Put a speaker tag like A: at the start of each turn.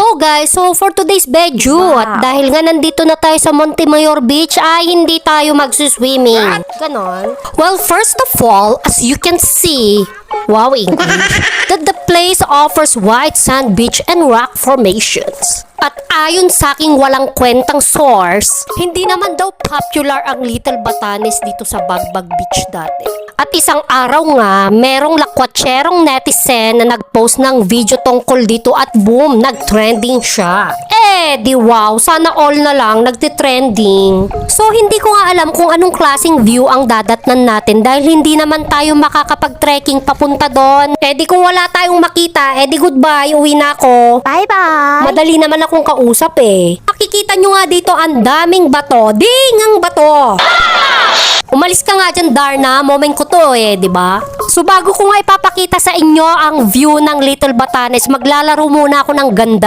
A: Hello guys, so for today's video, at dahil nga nandito na tayo sa Montemayor Beach, ay hindi tayo magsuswimming. Ganon. Well, first of all, as you can see, wow English, that the place offers white sand beach and rock formations. At ayon sa aking walang kwentang source, hindi naman daw popular ang Little Batanes dito sa Bagbag Beach dati. At isang araw nga, merong lakwatserong netizen na nagpost ng video tungkol dito at boom, nagtrending siya. Di wow, sana all na lang nagtitrending. So hindi ko nga alam kung anong klaseng view ang dadatnan natin dahil hindi naman tayo makakapag-trekking papunta doon. Di kung wala tayong makita, di goodbye, uwi na ako.
B: Bye-bye!
A: Madali naman akong kausap Makikita nyo nga dito ang daming bato. Ding ang bato! Umalis ka nga dyan, Darna. Moment ko to diba? So bago ko nga ipapakita sa inyo ang view ng Little Batanes, maglalaro muna ako ng ganda.